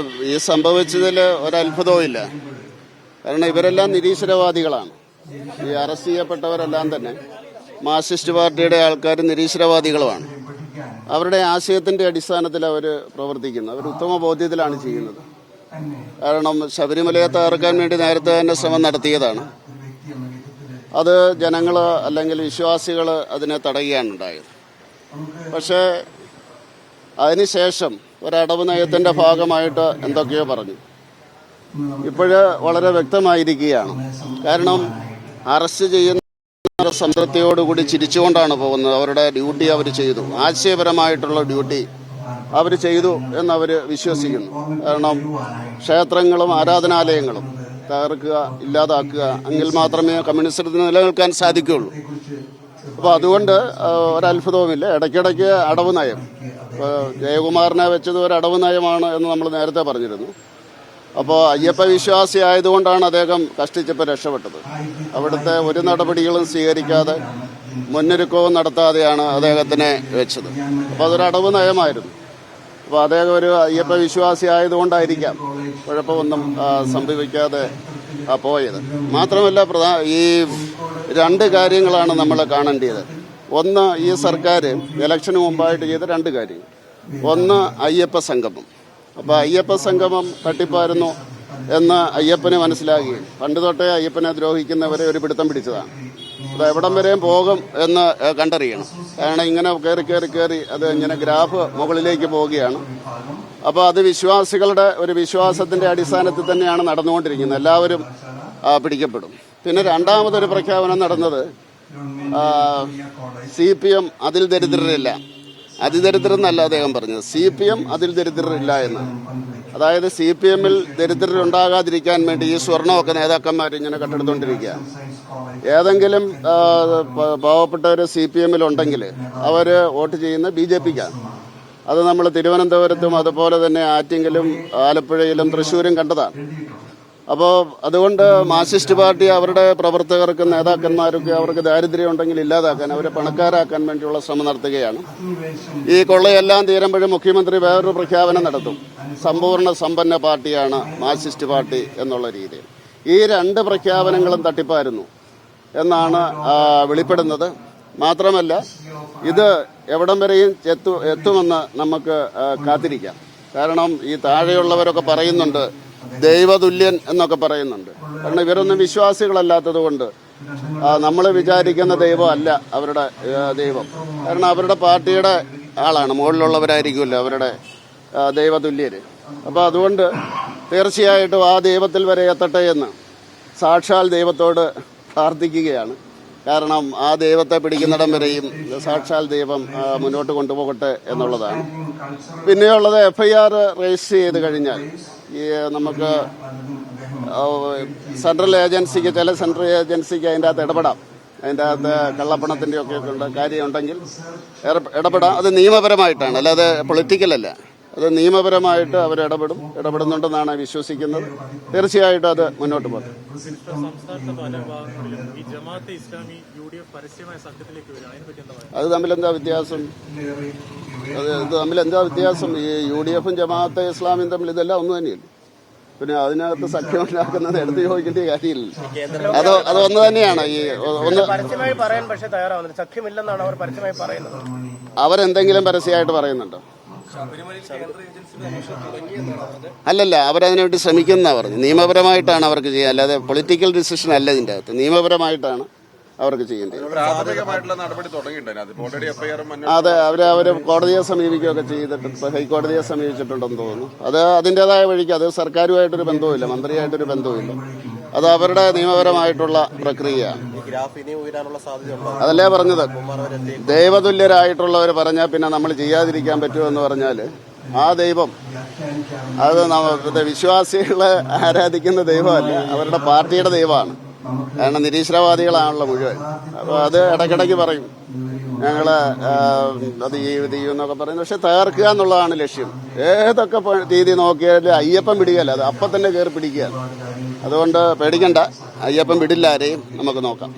ഈ സംഭവിച്ചതിൽ ഒരത്ഭുതവും ഇല്ല. കാരണം ഇവരെല്ലാം നിരീശ്വരവാദികളാണ്. ഈ അറസ്റ്റ് ചെയ്യപ്പെട്ടവരെല്ലാം തന്നെ മാർക്സിസ്റ്റ് പാർട്ടിയുടെ ആൾക്കാർ നിരീശ്വരവാദികളുമാണ്. അവരുടെ ആശയത്തിന്റെ അടിസ്ഥാനത്തിൽ അവർ പ്രവർത്തിക്കുന്നു. അവർ ഉത്തമ ബോധ്യത്തിലാണ് ചെയ്യുന്നത്. കാരണം ശബരിമലയെ തകർക്കാൻ വേണ്ടി നേരത്തെ തന്നെ ശ്രമം നടത്തിയതാണ്. അത് ജനങ്ങൾ അല്ലെങ്കിൽ വിശ്വാസികൾ അതിനെ തടയുകയാണ് ഉണ്ടായത്. പക്ഷേ അതിനുശേഷം ഒരടവ് നയത്തിന്റെ ഭാഗമായിട്ട് എന്തൊക്കെയോ പറഞ്ഞു. ഇപ്പോഴ് വളരെ വ്യക്തമായിരിക്കുകയാണ്. കാരണം അറസ്റ്റ് ചെയ്യുന്ന സംതൃപ്തിയോടുകൂടി ചിരിച്ചുകൊണ്ടാണ് പോകുന്നത്. അവരുടെ ഡ്യൂട്ടി അവർ ചെയ്തു, ആശയപരമായിട്ടുള്ള ഡ്യൂട്ടി അവർ ചെയ്തു എന്നവർ വിശ്വസിക്കുന്നു. കാരണം ക്ഷേത്രങ്ങളും ആരാധനാലയങ്ങളും തകർക്കുക, ഇല്ലാതാക്കുക, എങ്കിൽ മാത്രമേ കമ്മ്യൂണിസത്തിന് നിലനിൽക്കാൻ സാധിക്കുകയുള്ളൂ. അപ്പോൾ അതുകൊണ്ട് ഒരത്ഭുതവുമില്ല. ഇടയ്ക്കിടയ്ക്ക് അടവ് നയം, ജയകുമാറിനെ വെച്ചത് ഒരു അടവ് നയമാണ് എന്ന് നമ്മൾ നേരത്തെ പറഞ്ഞിരുന്നു. അപ്പോൾ അയ്യപ്പ വിശ്വാസി ആയതുകൊണ്ടാണ് അദ്ദേഹം കഷ്ടിച്ചപ്പോൾ രക്ഷപ്പെട്ടത്. അവിടുത്തെ ഒരു നടപടികളും സ്വീകരിക്കാതെ മുന്നൊരുക്കവും നടത്താതെയാണ് അദ്ദേഹത്തിനെ വെച്ചത്. അപ്പോൾ അതൊരു അടവ് നയമായിരുന്നു. അപ്പോൾ അദ്ദേഹം ഒരു അയ്യപ്പ വിശ്വാസി ആയതുകൊണ്ടായിരിക്കാം കുഴപ്പമൊന്നും സംഭവിക്കാതെ പോയത്. മാത്രമല്ല, ഈ രണ്ട് കാര്യങ്ങളാണ് നമ്മൾ കാണേണ്ടത്. ഒന്ന്, ഈ സർക്കാർ ഇലക്ഷന് മുമ്പായിട്ട് ചെയ്ത രണ്ട് കാര്യങ്ങൾ. ഒന്ന്, അയ്യപ്പ സംഗമം. അപ്പോൾ അയ്യപ്പ സംഗമം തട്ടിപ്പായിരുന്നു എന്ന് അയ്യപ്പന് മനസ്സിലാക്കി പണ്ട് തൊട്ടേ അയ്യപ്പനെ ദ്രോഹിക്കുന്നവരെ ഒരു പിടുത്തം പിടിച്ചതാണ്. അത് എവിടം വരെയും പോകും എന്ന് കണ്ടറിയണം. കാരണം ഇങ്ങനെ കയറി അത് ഇങ്ങനെ ഗ്രാഫ് മുകളിലേക്ക് പോവുകയാണ്. അപ്പോൾ അത് വിശ്വാസികളുടെ ഒരു വിശ്വാസത്തിന്റെ അടിസ്ഥാനത്തിൽ തന്നെയാണ് നടന്നുകൊണ്ടിരിക്കുന്നത്. എല്ലാവരും പിടിക്കപ്പെടും. പിന്നെ രണ്ടാമതൊരു പ്രഖ്യാപനം നടന്നത്, CPM അതിൽ ദരിദ്രരില്ല. അതിദരിദ്രെന്നല്ല അദ്ദേഹം പറഞ്ഞത്, CPM അതിൽ ദരിദ്രരില്ല എന്നാണ്. അതായത് CPM-ൽ ദരിദ്രരുണ്ടാകാതിരിക്കാൻ വേണ്ടി ഈ സ്വർണമൊക്കെ നേതാക്കന്മാർ ഇങ്ങനെ കട്ടെടുത്തുകൊണ്ടിരിക്കുക. ഏതെങ്കിലും പാവപ്പെട്ടവർ CPM-ൽ ഉണ്ടെങ്കിൽ അവർ വോട്ട് ചെയ്യുന്ന BJP-ക്കാണ്. അത് നമ്മൾ തിരുവനന്തപുരത്തും അതുപോലെ തന്നെ ആറ്റിങ്ങലും ആലപ്പുഴയിലും തൃശ്ശൂരും കണ്ടതാണ്. അപ്പോൾ അതുകൊണ്ട് മാർക്സിസ്റ്റ് പാർട്ടി അവരുടെ പ്രവർത്തകർക്കും നേതാക്കന്മാരൊക്കെ അവർക്ക് ദാരിദ്ര്യം ഉണ്ടെങ്കിൽ ഇല്ലാതാക്കാൻ, അവരെ പണക്കാരാക്കാൻ വേണ്ടിയുള്ള ശ്രമം നടത്തുകയാണ്. ഈ കൊള്ളയെല്ലാം തീരുമ്പോഴും മുഖ്യമന്ത്രി വേറൊരു പ്രഖ്യാപനം നടത്തും, സമ്പൂർണ്ണ സമ്പന്ന പാർട്ടിയാണ് മാർക്സിസ്റ്റ് പാർട്ടി എന്നുള്ള രീതിയിൽ. ഈ രണ്ട് പ്രഖ്യാപനങ്ങളും തട്ടിപ്പായിരുന്നു എന്നാണ് വെളിപ്പെടുന്നത്. മാത്രമല്ല, ഇത് എവിടം വരെയും എത്തുമെന്ന് നമുക്ക് കാത്തിരിക്കാം. കാരണം ഈ താഴെയുള്ളവരൊക്കെ പറയുന്നുണ്ട് ദൈവതുല്യൻ എന്നൊക്കെ പറയുന്നുണ്ട്. കാരണം ഇവരൊന്നും വിശ്വാസികളല്ലാത്തത് കൊണ്ട് നമ്മൾ വിചാരിക്കുന്ന ദൈവം അല്ല അവരുടെ ദൈവം. കാരണം അവരുടെ പാർട്ടിയുടെ ആളാണ്, മുകളിലുള്ളവരായിരിക്കുമല്ലോ അവരുടെ ദൈവതുല്യര്. അപ്പോൾ അതുകൊണ്ട് തീർച്ചയായിട്ടും ആ ദൈവത്തിൽ വരെ എത്തട്ടെ എന്ന് സാക്ഷാൽ ദൈവത്തോട് പ്രാർത്ഥിക്കുകയാണ്. കാരണം ആ ദൈവത്തെ പിടിക്കുന്നിടം വരെയും സാക്ഷാൽ ദൈവം മുന്നോട്ട് കൊണ്ടുപോകട്ടെ എന്നുള്ളതാണ്. പിന്നെയുള്ളത് FIR രജിസ്റ്റർ ചെയ്ത് കഴിഞ്ഞാൽ ഈ നമുക്ക് സെൻട്രൽ ഏജൻസിക്ക്, ചില സെൻട്രൽ ഏജൻസിക്ക് അതിൻ്റെ അകത്ത് ഇടപെടാം. അതിൻ്റെ അകത്ത് കള്ളപ്പണത്തിൻ്റെ ഒക്കെ കാര്യമുണ്ടെങ്കിൽ ഇടപെടാം. അത് നിയമപരമായിട്ടാണ്, അല്ലാതെ പൊളിറ്റിക്കലല്ല. അത് നിയമപരമായിട്ട് അവർ ഇടപെടുന്നുണ്ടെന്നാണ് വിശ്വസിക്കുന്നത്. തീർച്ചയായിട്ടും അത് മുന്നോട്ട് പോകും. അത് തമ്മിലെന്താ വ്യത്യാസം? ഈ UDF-ഉം ജമാഅത്തെ ഇസ്ലാമിയും തമ്മിൽ ഇതെല്ലാം ഒന്ന് തന്നെയല്ലേ. പിന്നെ അതിനകത്ത് സഖ്യമുണ്ടാക്കുന്നത് എടുത്ത് ചോദിക്കേണ്ട കാര്യമില്ല. അത് ഒന്ന് തന്നെയാണ്. ഈ ഒന്ന് അവരെന്തെങ്കിലും പരസ്യമായിട്ട് പറയുന്നുണ്ടോ? അല്ലല്ല, അവരതിനുവേണ്ടി ശ്രമിക്കുന്നതാണ് പറഞ്ഞു. നിയമപരമായിട്ടാണ് അവർക്ക് ചെയ്യുക, അല്ലാതെ പൊളിറ്റിക്കൽ ഡിസിഷൻ അല്ല. ഇതിൻ്റെ അകത്ത് നിയമപരമായിട്ടാണ് അവർക്ക് ചെയ്യേണ്ടത്. അതെ, അവർ കോടതിയെ സമീപിക്കുകയൊക്കെ ചെയ്തിട്ടുണ്ട്. ഹൈക്കോടതിയെ സമീപിച്ചിട്ടുണ്ടെന്ന് തോന്നുന്നു. അത് അതിൻ്റെതായ വഴിക്ക്, അത് സർക്കാരുമായിട്ടൊരു ബന്ധവുമില്ല, മന്ത്രിയായിട്ടൊരു ബന്ധവുമില്ല. അത് അവരുടെ നിയമപരമായിട്ടുള്ള പ്രക്രിയയാണ്. അതല്ലേ പറഞ്ഞത്, ദൈവതുല്യരായിട്ടുള്ളവർ പറഞ്ഞാൽ പിന്നെ നമ്മൾ ചെയ്യാതിരിക്കാൻ പറ്റുമെന്ന് പറഞ്ഞാൽ ആ ദൈവം അത് വിശ്വാസികളെ ആരാധിക്കുന്ന ദൈവമല്ല, അവരുടെ പാർട്ടിയുടെ ദൈവമാണ്. കാരണം നിരീശ്വരവാദികളാണല്ലോ മുഴുവൻ. അപ്പോൾ അത് ഇടയ്ക്കിടയ്ക്ക് പറയും ഞങ്ങൾ അത് ചെയ്യും എന്നൊക്കെ പറയുന്നത്. പക്ഷെ തകർക്കുക എന്നുള്ളതാണ് ലക്ഷ്യം. ഏതൊക്കെ രീതി നോക്കിയാൽ അയ്യപ്പൻ പിടിക്കല്ല, അത് അപ്പം തന്നെ കയറി പിടിക്കുക. അതുകൊണ്ട് പേടിക്കണ്ട, അയ്യപ്പൻ വിടില്ല ആരെയും. നമുക്ക് നോക്കാം.